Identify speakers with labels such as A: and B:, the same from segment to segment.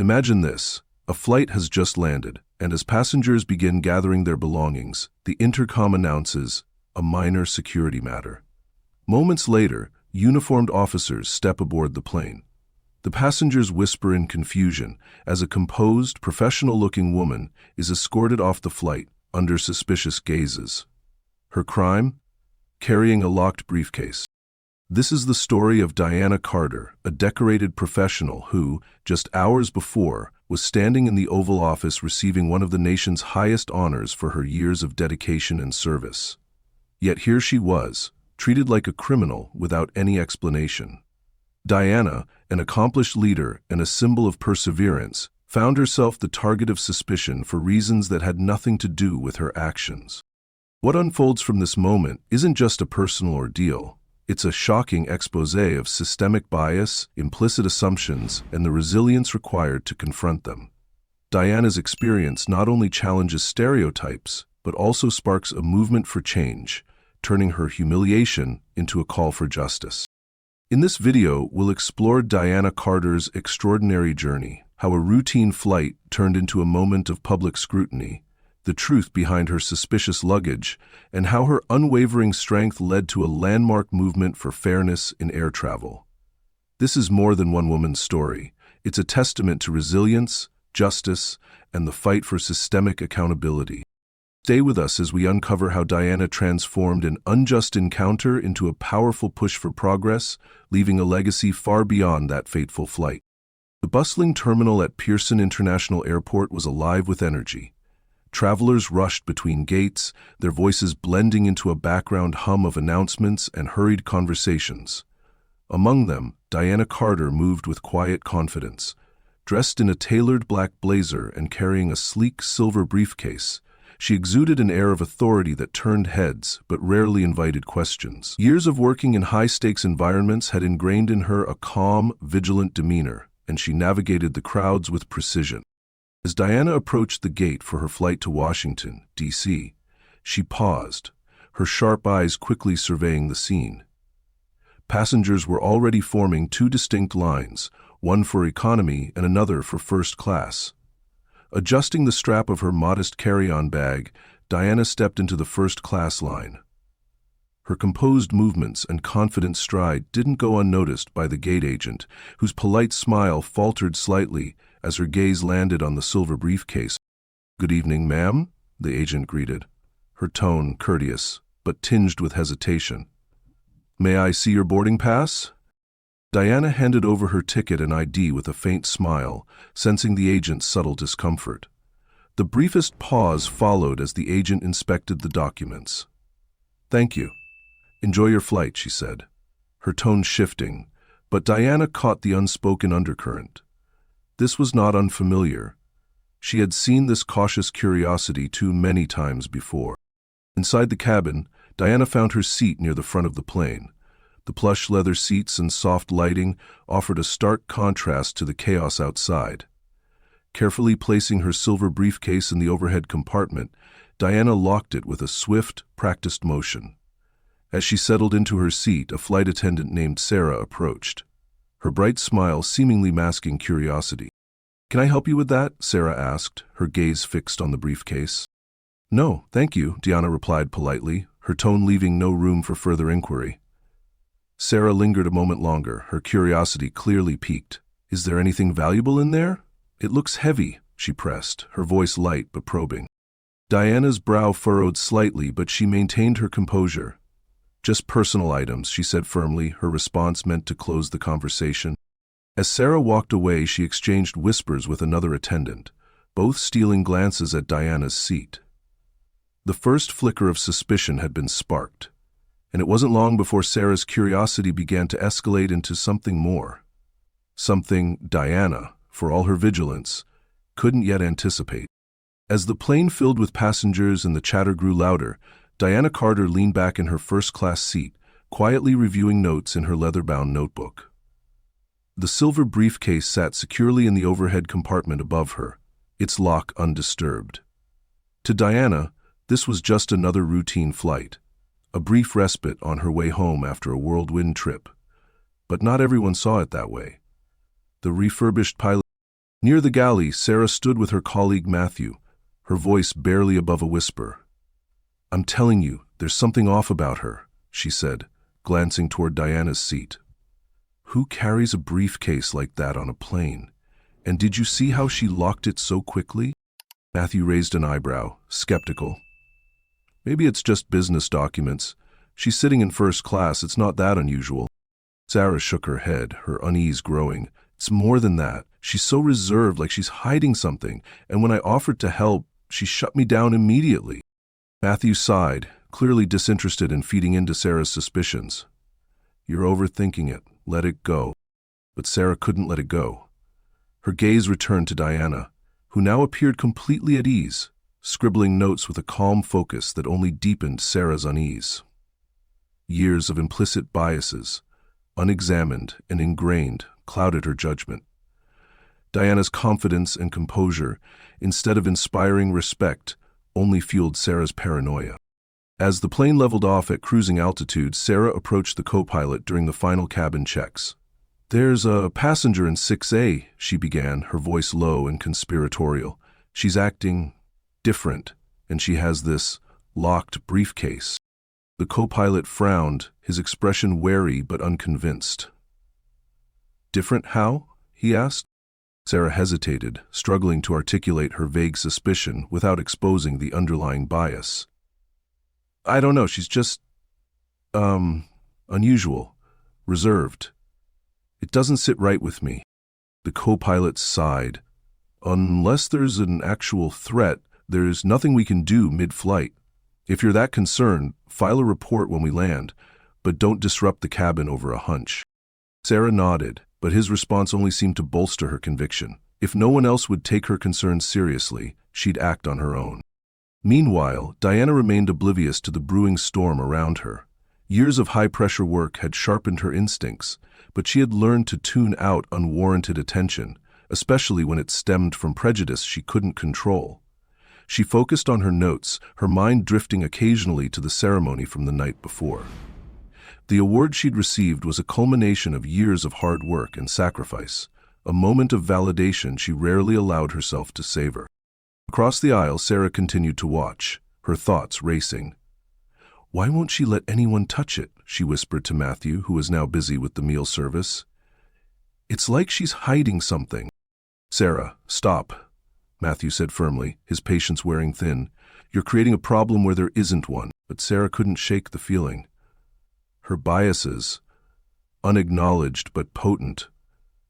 A: Imagine this. A flight has just landed, and as passengers begin gathering their belongings, the intercom announces a minor security matter. Moments later, uniformed officers step aboard the plane. The passengers whisper in confusion as a composed, professional-looking woman is escorted off the flight under suspicious gazes. Her crime? Carrying a locked briefcase. This is the story of Diana Carter, a decorated professional who, just hours before, was standing in the Oval Office receiving one of the nation's highest honors for her years of dedication and service. Yet here she was, treated like a criminal without any explanation. Diana, an accomplished leader and a symbol of perseverance, found herself the target of suspicion for reasons that had nothing to do with her actions. What unfolds from this moment isn't just a personal ordeal. It's a shocking exposé of systemic bias, implicit assumptions, and the resilience required to confront them. Diana's experience not only challenges stereotypes, but also sparks a movement for change, turning her humiliation into a call for justice. In this video, we'll explore Diana Carter's extraordinary journey, how a routine flight turned into a moment of public scrutiny, the truth behind her suspicious luggage, and how her unwavering strength led to a landmark movement for fairness in air travel. This is more than one woman's story. It's a testament to resilience, justice, and the fight for systemic accountability. Stay with us as we uncover how Diana transformed an unjust encounter into a powerful push for progress, leaving a legacy far beyond that fateful flight. The bustling terminal at Pearson International Airport was alive with energy. Travelers rushed between gates, their voices blending into a background hum of announcements and hurried conversations. Among them, Diana Carter moved with quiet confidence. Dressed in a tailored black blazer and carrying a sleek silver briefcase, she exuded an air of authority that turned heads but rarely invited questions. Years of working in high-stakes environments had ingrained in her a calm, vigilant demeanor, and she navigated the crowds with precision. As Diana approached the gate for her flight to Washington, D.C., she paused, her sharp eyes quickly surveying the scene. Passengers were already forming two distinct lines, one for economy and another for first class. Adjusting the strap of her modest carry-on bag, Diana stepped into the first-class line. Her composed movements and confident stride didn't go unnoticed by the gate agent, whose polite smile faltered slightly as her gaze landed on the silver briefcase. "Good evening, ma'am," the agent greeted, her tone courteous, but tinged with hesitation. "May I see your boarding pass?" Diana handed over her ticket and ID with a faint smile, sensing the agent's subtle discomfort. The briefest pause followed as the agent inspected the documents. "Thank you. Enjoy your flight," she said, her tone shifting, but Diana caught the unspoken undercurrent. This was not unfamiliar. She had seen this cautious curiosity too many times before. Inside the cabin, Diana found her seat near the front of the plane. The plush leather seats and soft lighting offered a stark contrast to the chaos outside. Carefully placing her silver briefcase in the overhead compartment, Diana locked it with a swift, practiced motion. As she settled into her seat, a flight attendant named Sarah approached, her bright smile seemingly masking curiosity. "Can I help you with that?" Sarah asked, her gaze fixed on the briefcase. "No, thank you," Diana replied politely, her tone leaving no room for further inquiry. Sarah lingered a moment longer, her curiosity clearly piqued. "Is there anything valuable in there?" "It looks heavy," she pressed, her voice light but probing. Diana's brow furrowed slightly, but she maintained her composure. "Just personal items," she said firmly, her response meant to close the conversation. As Sarah walked away, she exchanged whispers with another attendant, both stealing glances at Diana's seat. The first flicker of suspicion had been sparked, and it wasn't long before Sarah's curiosity began to escalate into something more. Something Diana, for all her vigilance, couldn't yet anticipate. As the plane filled with passengers and the chatter grew louder, Diana Carter leaned back in her first-class seat, quietly reviewing notes in her leather-bound notebook. The silver briefcase sat securely in the overhead compartment above her, its lock undisturbed. To Diana, this was just another routine flight, a brief respite on her way home after a whirlwind trip. But not everyone saw it that way. The refurbished pilot Near the galley, Sarah stood with her colleague Matthew, her voice barely above a whisper. "I'm telling you, there's something off about her," she said, glancing toward Diana's seat. "Who carries a briefcase like that on a plane? And did you see how she locked it so quickly?" Matthew raised an eyebrow, skeptical. "Maybe it's just business documents. She's sitting in first class, it's not that unusual." Sarah shook her head, her unease growing. "It's more than that. She's so reserved, like she's hiding something, and when I offered to help, she shut me down immediately." Matthew sighed, clearly disinterested in feeding into Sarah's suspicions. "You're overthinking it. Let it go." But Sarah couldn't let it go. Her gaze returned to Diana, who now appeared completely at ease, scribbling notes with a calm focus that only deepened Sarah's unease. Years of implicit biases, unexamined and ingrained, clouded her judgment. Diana's confidence and composure, instead of inspiring respect, only fueled Sarah's paranoia. As the plane leveled off at cruising altitude, Sarah approached the co-pilot during the final cabin checks. "There's a passenger in 6A, she began, her voice low and conspiratorial. "She's acting different, and she has this locked briefcase." The co-pilot frowned, his expression wary but unconvinced. "Different how?" he asked. Sarah hesitated, struggling to articulate her vague suspicion without exposing the underlying bias. "I don't know, she's just, unusual, reserved. It doesn't sit right with me." The co-pilot sighed. "Unless there's an actual threat, there's nothing we can do mid-flight. If you're that concerned, file a report when we land, but don't disrupt the cabin over a hunch." Sarah nodded, but his response only seemed to bolster her conviction. If no one else would take her concerns seriously, she'd act on her own. Meanwhile, Diana remained oblivious to the brewing storm around her. Years of high-pressure work had sharpened her instincts, but she had learned to tune out unwarranted attention, especially when it stemmed from prejudice she couldn't control. She focused on her notes, her mind drifting occasionally to the ceremony from the night before. The award she'd received was a culmination of years of hard work and sacrifice, a moment of validation she rarely allowed herself to savor. Across the aisle, Sarah continued to watch, her thoughts racing. "Why won't she let anyone touch it?" she whispered to Matthew, who was now busy with the meal service. "It's like she's hiding something." "Sarah, stop," Matthew said firmly, his patience wearing thin. "You're creating a problem where there isn't one." But Sarah couldn't shake the feeling. Her biases, unacknowledged but potent,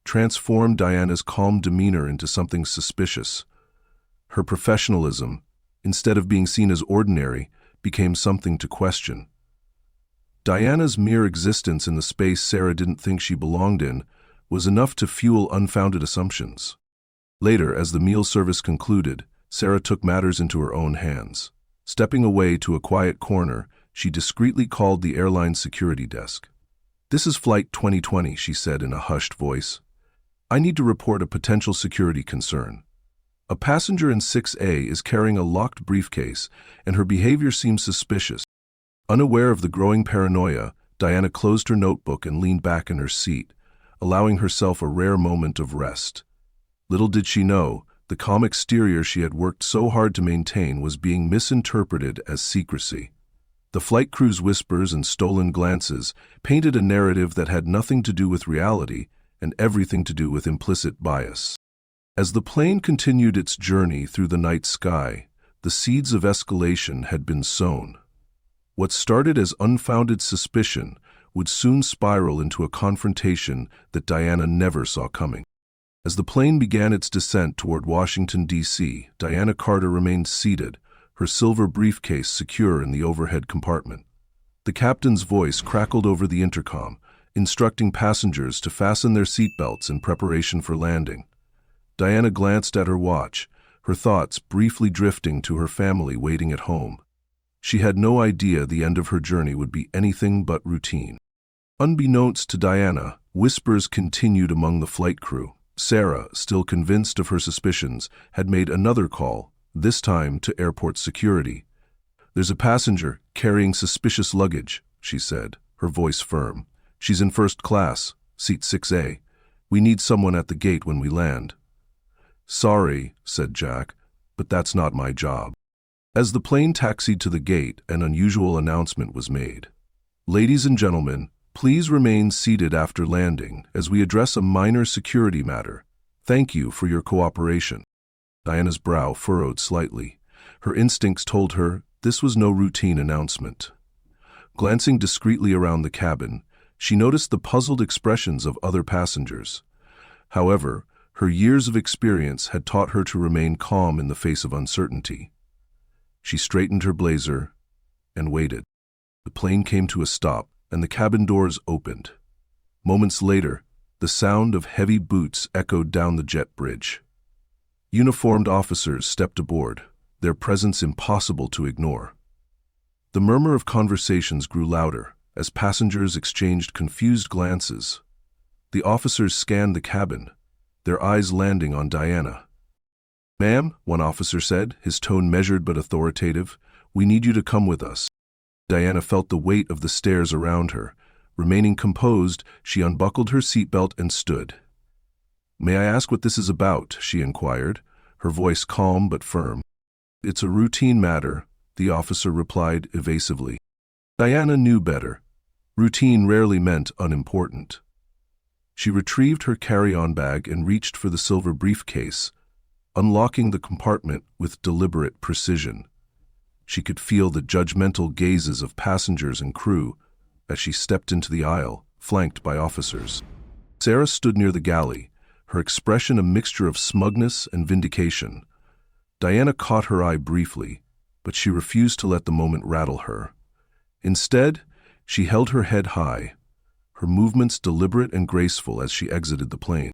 A: transformed Diana's calm demeanor into something suspicious. Her professionalism, instead of being seen as ordinary, became something to question. Diana's mere existence in the space Sarah didn't think she belonged in was enough to fuel unfounded assumptions. Later, as the meal service concluded, Sarah took matters into her own hands. Stepping away to a quiet corner, she discreetly called the airline's security desk. "This is Flight 2020, she said in a hushed voice. "I need to report a potential security concern. A passenger in 6A is carrying a locked briefcase, and her behavior seems suspicious." Unaware of the growing paranoia, Diana closed her notebook and leaned back in her seat, allowing herself a rare moment of rest. Little did she know, the calm exterior she had worked so hard to maintain was being misinterpreted as secrecy. The flight crew's whispers and stolen glances painted a narrative that had nothing to do with reality and everything to do with implicit bias. As the plane continued its journey through the night sky, the seeds of escalation had been sown. What started as unfounded suspicion would soon spiral into a confrontation that Diana never saw coming. As the plane began its descent toward Washington, D.C., Diana Carter remained seated, her silver briefcase secure in the overhead compartment. The captain's voice crackled over the intercom, instructing passengers to fasten their seatbelts in preparation for landing. Diana glanced at her watch, her thoughts briefly drifting to her family waiting at home. She had no idea the end of her journey would be anything but routine. Unbeknownst to Diana, whispers continued among the flight crew. Sarah, still convinced of her suspicions, had made another call, this time to airport security. "There's a passenger carrying suspicious luggage," she said, her voice firm. "She's in first class, seat 6A. We need someone at the gate when we land." "Sorry," said Jack, "but that's not my job." As the plane taxied to the gate, an unusual announcement was made. "Ladies and gentlemen, please remain seated after landing as we address a minor security matter. Thank you for your cooperation." Diana's brow furrowed slightly. Her instincts told her this was no routine announcement. Glancing discreetly around the cabin, she noticed the puzzled expressions of other passengers. However, her years of experience had taught her to remain calm in the face of uncertainty. She straightened her blazer and waited. The plane came to a stop, and the cabin doors opened. Moments later, the sound of heavy boots echoed down the jet bridge. Uniformed officers stepped aboard, their presence impossible to ignore. The murmur of conversations grew louder as passengers exchanged confused glances. The officers scanned the cabin, their eyes landing on Diana. "Ma'am," one officer said, his tone measured but authoritative, "we need you to come with us." Diana felt the weight of the stairs around her. Remaining composed, she unbuckled her seatbelt and stood. "May I ask what this is about?" she inquired, her voice calm but firm. "It's a routine matter," the officer replied evasively. Diana knew better. Routine rarely meant unimportant. She retrieved her carry-on bag and reached for the silver briefcase, unlocking the compartment with deliberate precision. She could feel the judgmental gazes of passengers and crew as she stepped into the aisle, flanked by officers. Sarah stood near the galley, her expression a mixture of smugness and vindication. Diana caught her eye briefly, but she refused to let the moment rattle her. Instead, she held her head high, her movements deliberate and graceful as she exited the plane.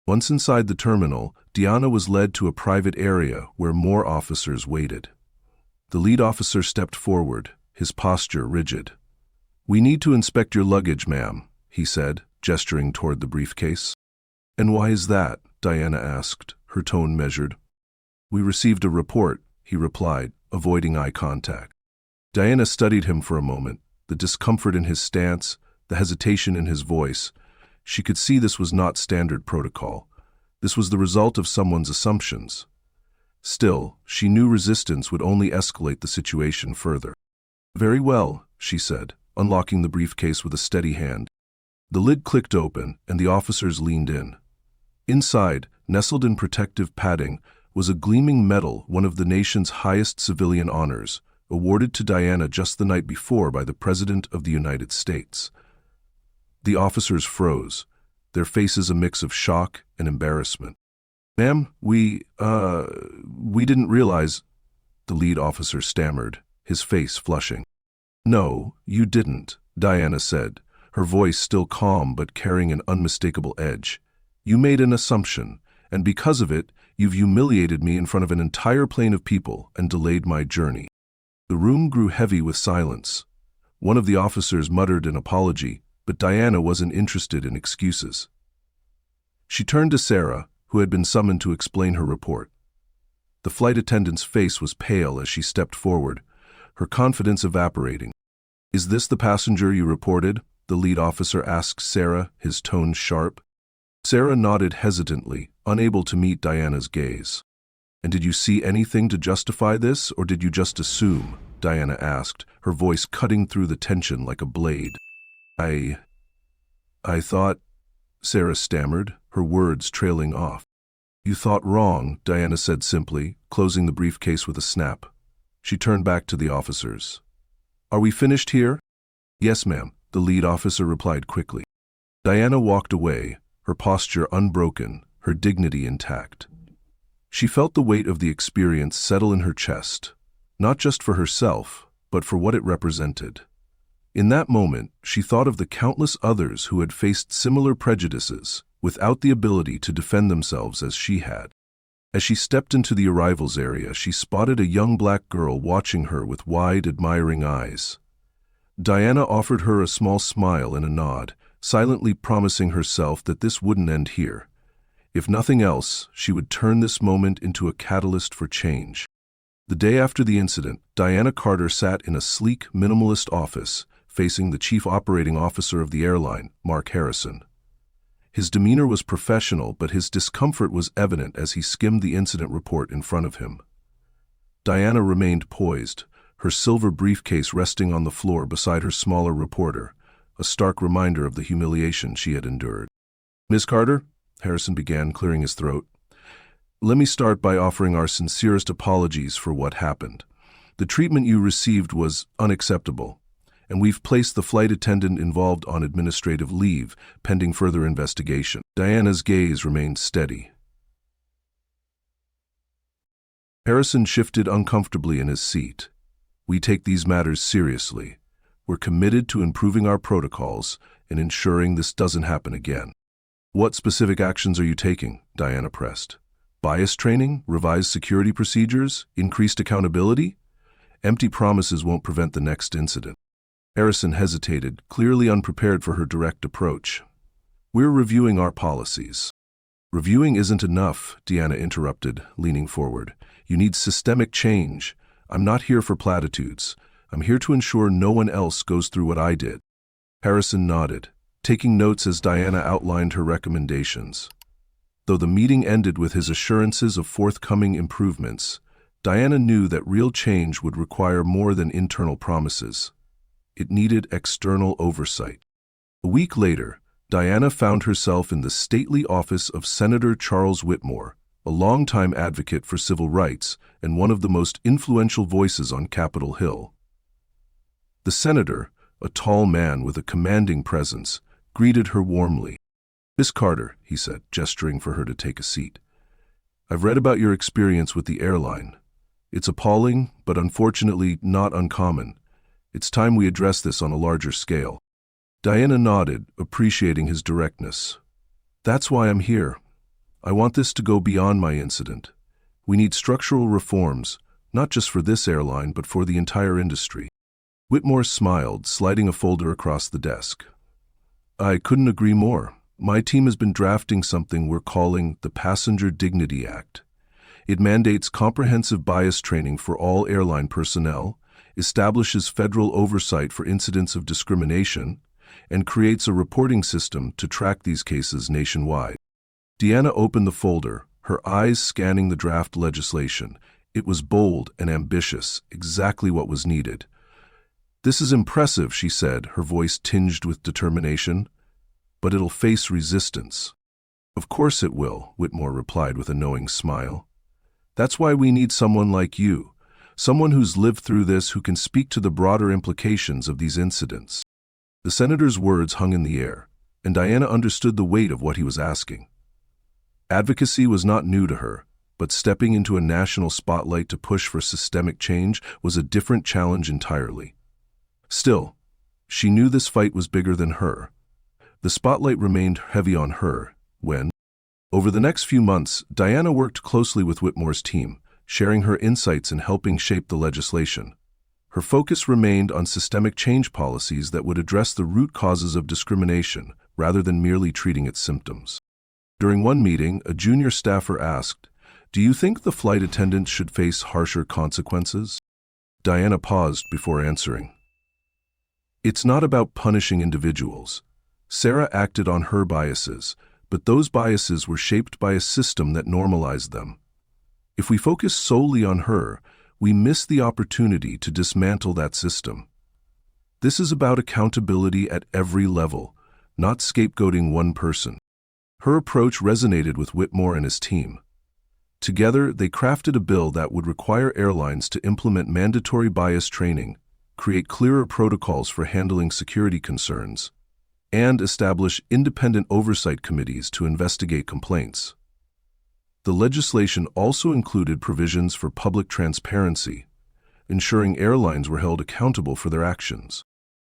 A: Once inside the terminal, Diana was led to a private area where more officers waited. The lead officer stepped forward, his posture rigid. "We need to inspect your luggage, ma'am," he said, gesturing toward the briefcase. "And why is that?" Diana asked, her tone measured. "We received a report," he replied, avoiding eye contact. Diana studied him for a moment, the discomfort in his stance, the hesitation in his voice. She could see this was not standard protocol. This was the result of someone's assumptions. Still, she knew resistance would only escalate the situation further. "Very well," she said, unlocking the briefcase with a steady hand. The lid clicked open, and the officers leaned in. Inside, nestled in protective padding, was a gleaming medal, one of the nation's highest civilian honors, awarded to Diana just the night before by the President of the United States. The officers froze, their faces a mix of shock and embarrassment. "Ma'am, we didn't realize," the lead officer stammered, his face flushing. "No, you didn't," Diana said, her voice still calm but carrying an unmistakable edge. "You made an assumption, and because of it, you've humiliated me in front of an entire plane of people and delayed my journey." The room grew heavy with silence. One of the officers muttered an apology, but Diana wasn't interested in excuses. She turned to Sarah, who had been summoned to explain her report. The flight attendant's face was pale as she stepped forward, her confidence evaporating. "Is this the passenger you reported?" the lead officer asked Sarah, his tone sharp. Sarah nodded hesitantly, unable to meet Diana's gaze. "And did you see anything to justify this, or did you just assume?" Diana asked, her voice cutting through the tension like a blade. I thought," Sarah stammered, her words trailing off. "You thought wrong," Diana said simply, closing the briefcase with a snap. She turned back to the officers. "Are we finished here?" "Yes, ma'am," the lead officer replied quickly. Diana walked away, her posture unbroken, her dignity intact. She felt the weight of the experience settle in her chest, not just for herself, but for what it represented. In that moment, she thought of the countless others who had faced similar prejudices without the ability to defend themselves as she had. As she stepped into the arrivals area, she spotted a young black girl watching her with wide, admiring eyes. Diana offered her a small smile and a nod, silently promising herself that this wouldn't end here. If nothing else, she would turn this moment into a catalyst for change. The day after the incident, Diana Carter sat in a sleek, minimalist office, facing the chief operating officer of the airline, Mark Harrison. His demeanor was professional, but his discomfort was evident as he skimmed the incident report in front of him. Diana remained poised, her silver briefcase resting on the floor beside her smaller reporter, a stark reminder of the humiliation she had endured. "Ms. Carter," Harrison began, clearing his throat, "let me start by offering our sincerest apologies for what happened. The treatment you received was unacceptable, and we've placed the flight attendant involved on administrative leave, pending further investigation." Diana's gaze remained steady. Harrison shifted uncomfortably in his seat. "We take these matters seriously. We're committed to improving our protocols and ensuring this doesn't happen again." "What specific actions are you taking?" Diana pressed. "Bias training, revised security procedures, increased accountability? Empty promises won't prevent the next incident." Harrison hesitated, clearly unprepared for her direct approach. "We're reviewing our policies." "Reviewing isn't enough," Diana interrupted, leaning forward. "You need systemic change. I'm not here for platitudes. I'm here to ensure no one else goes through what I did." Harrison nodded, taking notes as Diana outlined her recommendations. Though the meeting ended with his assurances of forthcoming improvements, Diana knew that real change would require more than internal promises. It needed external oversight. A week later, Diana found herself in the stately office of Senator Charles Whitmore, a longtime advocate for civil rights and one of the most influential voices on Capitol Hill. The senator, a tall man with a commanding presence, greeted her warmly. "Miss Carter," he said, gesturing for her to take a seat. "I've read about your experience with the airline. It's appalling, but unfortunately not uncommon. It's time we address this on a larger scale." Diana nodded, appreciating his directness. "That's why I'm here. I want this to go beyond my incident. We need structural reforms, not just for this airline, but for the entire industry." Whitmore smiled, sliding a folder across the desk. "I couldn't agree more. My team has been drafting something we're calling the Passenger Dignity Act. It mandates comprehensive bias training for all airline personnel, establishes federal oversight for incidents of discrimination, and creates a reporting system to track these cases nationwide." Diana opened the folder, her eyes scanning the draft legislation. It was bold and ambitious, exactly what was needed. "This is impressive," she said, her voice tinged with determination, "but it'll face resistance." "Of course it will," Whitmore replied with a knowing smile. "That's why we need someone like you, someone who's lived through this, who can speak to the broader implications of these incidents." The senator's words hung in the air, and Diana understood the weight of what he was asking. Advocacy was not new to her, but stepping into a national spotlight to push for systemic change was a different challenge entirely. Still, she knew this fight was bigger than her. The spotlight remained heavy on her when, over the next few months, Diana worked closely with Whitmore's team, sharing her insights and helping shape the legislation. Her focus remained on systemic change policies that would address the root causes of discrimination rather than merely treating its symptoms. During one meeting, a junior staffer asked, "Do you think the flight attendants should face harsher consequences?" Diana paused before answering. "It's not about punishing individuals. Sarah acted on her biases, but those biases were shaped by a system that normalized them. If we focus solely on her, we miss the opportunity to dismantle that system. This is about accountability at every level, not scapegoating one person." Her approach resonated with Whitmore and his team. Together, they crafted a bill that would require airlines to implement mandatory bias training, create clearer protocols for handling security concerns, and establish independent oversight committees to investigate complaints. The legislation also included provisions for public transparency, ensuring airlines were held accountable for their actions.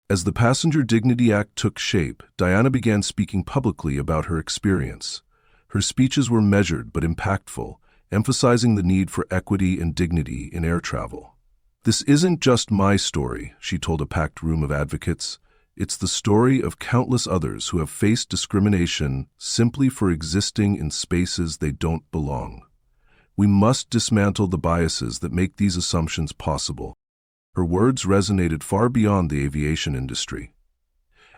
A: As the Passenger Dignity Act took shape, Diana began speaking publicly about her experience. Her speeches were measured but impactful, emphasizing the need for equity and dignity in air travel. "This isn't just my story," she told a packed room of advocates. "It's the story of countless others who have faced discrimination simply for existing in spaces they don't belong. We must dismantle the biases that make these assumptions possible." Her words resonated far beyond the aviation industry.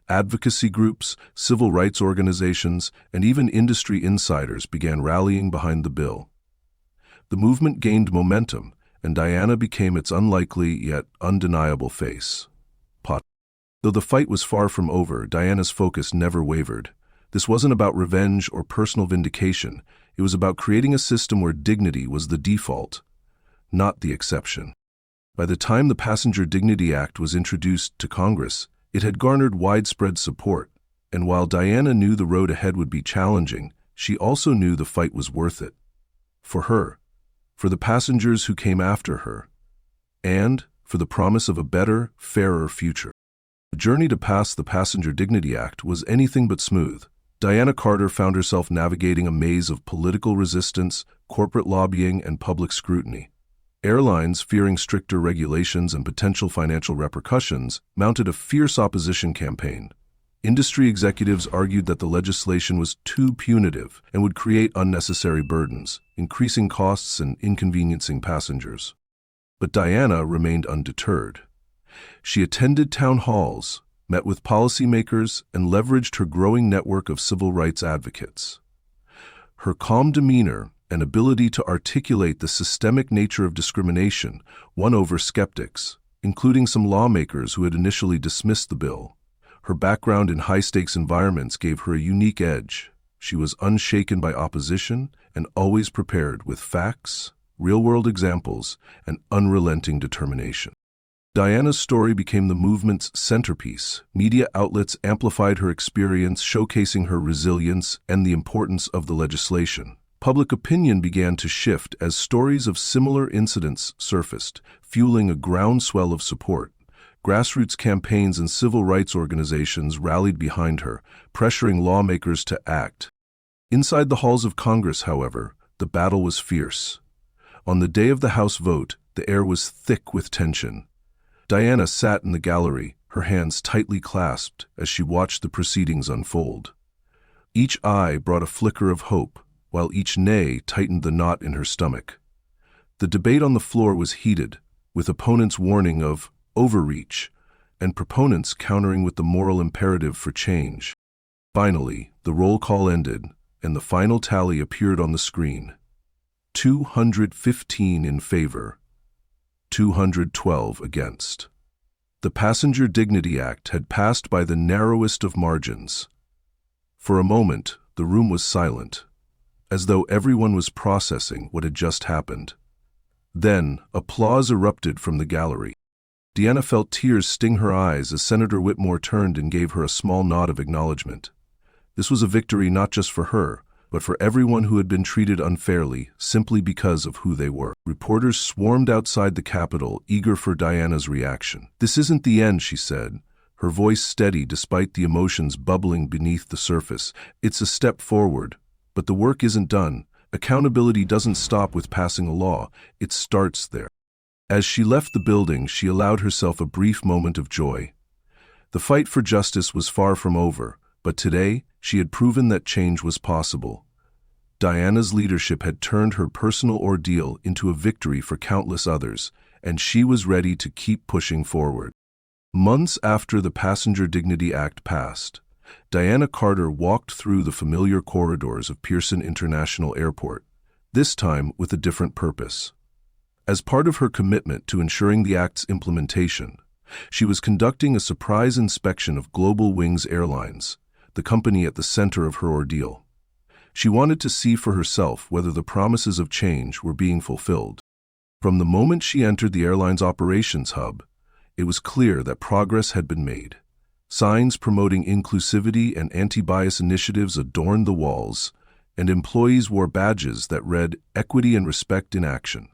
A: Advocacy groups, civil rights organizations, and even industry insiders began rallying behind the bill. The movement gained momentum, and Diana became its unlikely yet undeniable face. Though the fight was far from over, Diana's focus never wavered. This wasn't about revenge or personal vindication. It was about creating a system where dignity was the default, not the exception. By the time the Passenger Dignity Act was introduced to Congress, it had garnered widespread support, and while Diana knew the road ahead would be challenging, she also knew the fight was worth it. For her, for the passengers who came after her, and for the promise of a better, fairer future. The journey to pass the Passenger Dignity Act was anything but smooth. Diana Carter found herself navigating a maze of political resistance, corporate lobbying, and public scrutiny. Airlines, fearing stricter regulations and potential financial repercussions, mounted a fierce opposition campaign. Industry executives argued that the legislation was too punitive and would create unnecessary burdens, increasing costs and inconveniencing passengers. But Diana remained undeterred. She attended town halls, met with policymakers, and leveraged her growing network of civil rights advocates. Her calm demeanor and ability to articulate the systemic nature of discrimination won over skeptics, including some lawmakers who had initially dismissed the bill. Her background in high-stakes environments gave her a unique edge. She was unshaken by opposition and always prepared with facts, real-world examples, and unrelenting determination. Diana's story became the movement's centerpiece. Media outlets amplified her experience, showcasing her resilience and the importance of the legislation. Public opinion began to shift as stories of similar incidents surfaced, fueling a groundswell of support. Grassroots campaigns and civil rights organizations rallied behind her, pressuring lawmakers to act. Inside the halls of Congress, however, the battle was fierce. On the day of the House vote, the air was thick with tension. Diana sat in the gallery, her hands tightly clasped as she watched the proceedings unfold. Each eye brought a flicker of hope, while each nay tightened the knot in her stomach. The debate on the floor was heated, with opponents warning of overreach and proponents countering with the moral imperative for change. Finally, the roll call ended, and the final tally appeared on the screen. 215 in favor, 212 against. The Passenger Dignity Act had passed by the narrowest of margins. For a moment, the room was silent, as though everyone was processing what had just happened. Then, applause erupted from the gallery. Diana felt tears sting her eyes as Senator Whitmore turned and gave her a small nod of acknowledgement. This was a victory not just for her, but for everyone who had been treated unfairly simply because of who they were. Reporters swarmed outside the Capitol, eager for Diana's reaction. "This isn't the end," she said, her voice steady despite the emotions bubbling beneath the surface. "It's a step forward, but the work isn't done. Accountability doesn't stop with passing a law, it starts there." As she left the building, she allowed herself a brief moment of joy. The fight for justice was far from over, but today she had proven that change was possible. Diana's leadership had turned her personal ordeal into a victory for countless others, and she was ready to keep pushing forward. Months after the Passenger Dignity Act passed, Diana Carter walked through the familiar corridors of Pearson International Airport, this time with a different purpose. As part of her commitment to ensuring the Act's implementation, she was conducting a surprise inspection of Global Wings Airlines, the company at the center of her ordeal. She wanted to see for herself whether the promises of change were being fulfilled. From the moment she entered the airline's operations hub, it was clear that progress had been made. Signs promoting inclusivity and anti-bias initiatives adorned the walls, and employees wore badges that read "Equity and Respect in Action."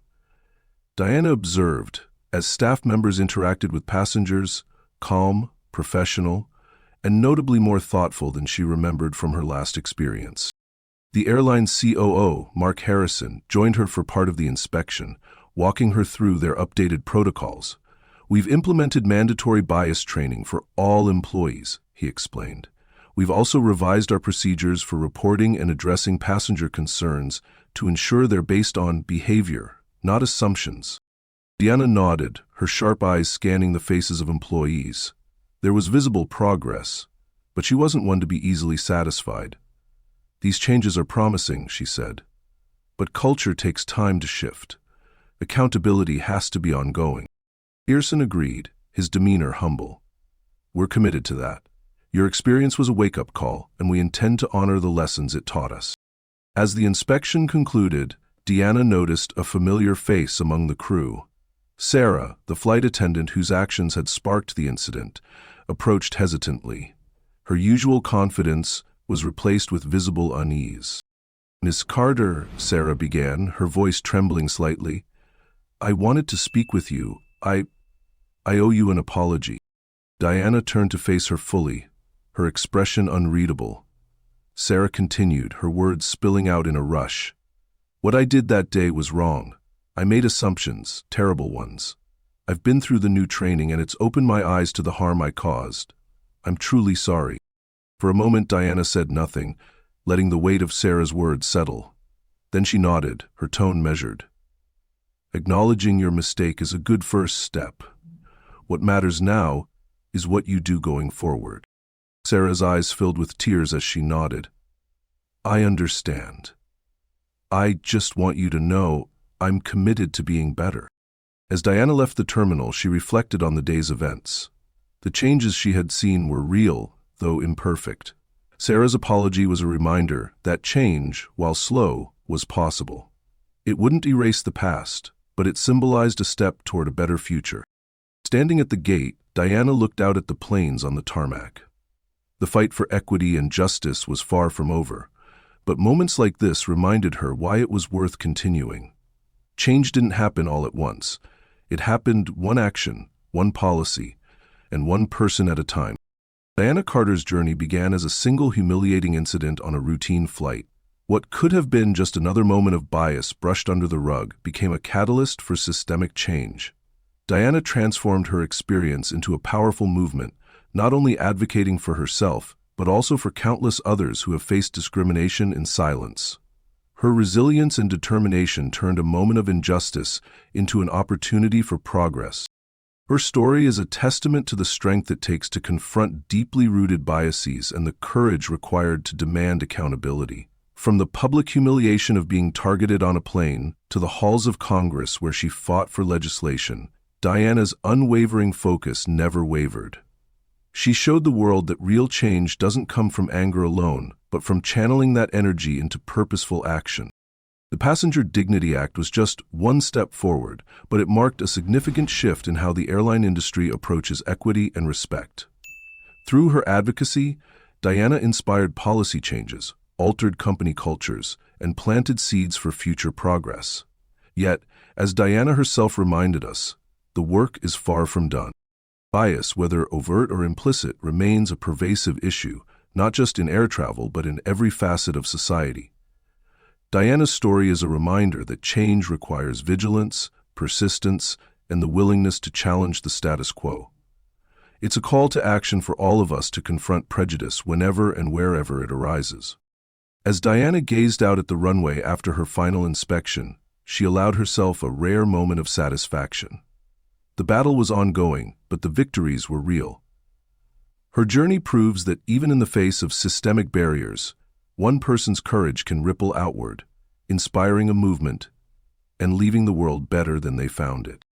A: Diana observed, as staff members interacted with passengers, calm, professional, and notably more thoughtful than she remembered from her last experience. The airline's COO, Mark Harrison, joined her for part of the inspection, walking her through their updated protocols. "We've implemented mandatory bias training for all employees," he explained. "We've also revised our procedures for reporting and addressing passenger concerns to ensure they're based on behavior, not assumptions." Diana nodded, her sharp eyes scanning the faces of employees. There was visible progress, But she wasn't one to be easily satisfied. "These changes are promising," she said. "But culture takes time to shift. Accountability has to be ongoing." Pearson agreed, his demeanor humble. "We're committed to that. Your experience was a wake-up call, and we intend to honor the lessons it taught us." As the inspection concluded, Deanna noticed a familiar face among the crew. Sarah, the flight attendant whose actions had sparked the incident, approached hesitantly. Her usual confidence was replaced with visible unease. "Miss Carter," Sarah began, her voice trembling slightly, "I wanted to speak with you. I owe you an apology." Diana turned to face her fully, her expression unreadable. Sarah continued, her words spilling out in a rush. "What I did that day was wrong. I made assumptions, terrible ones. I've been through the new training and it's opened my eyes to the harm I caused. I'm truly sorry." For a moment Diana said nothing, letting the weight of Sarah's words settle. Then she nodded, her tone measured. "Acknowledging your mistake is a good first step. What matters now is what you do going forward." Sarah's eyes filled with tears as she nodded. "I understand. I just want you to know I'm committed to being better." As Diana left the terminal, she reflected on the day's events. The changes she had seen were real, though imperfect. Sarah's apology was a reminder that change, while slow, was possible. It wouldn't erase the past, but it symbolized a step toward a better future. Standing at the gate, Diana looked out at the planes on the tarmac. The fight for equity and justice was far from over, but moments like this reminded her why it was worth continuing. Change didn't happen all at once. It happened one action, one policy, and one person at a time. Diana Carter's journey began as a single humiliating incident on a routine flight. What could have been just another moment of bias brushed under the rug became a catalyst for systemic change. Diana transformed her experience into a powerful movement, not only advocating for herself, but also for countless others who have faced discrimination in silence. Her resilience and determination turned a moment of injustice into an opportunity for progress. Her story is a testament to the strength it takes to confront deeply rooted biases and the courage required to demand accountability. From the public humiliation of being targeted on a plane to the halls of Congress where she fought for legislation, Diana's unwavering focus never wavered. She showed the world that real change doesn't come from anger alone, but from channeling that energy into purposeful action. The Passenger Dignity Act was just one step forward, but it marked a significant shift in how the airline industry approaches equity and respect. Through her advocacy, Diana inspired policy changes, altered company cultures, and planted seeds for future progress. Yet, as Diana herself reminded us, the work is far from done. Bias, whether overt or implicit, remains a pervasive issue, not just in air travel but in every facet of society. Diana's story is a reminder that change requires vigilance, persistence, and the willingness to challenge the status quo. It's a call to action for all of us to confront prejudice whenever and wherever it arises. As Diana gazed out at the runway after her final inspection, she allowed herself a rare moment of satisfaction. The battle was ongoing, but the victories were real. Her journey proves that even in the face of systemic barriers, one person's courage can ripple outward, inspiring a movement and leaving the world better than they found it.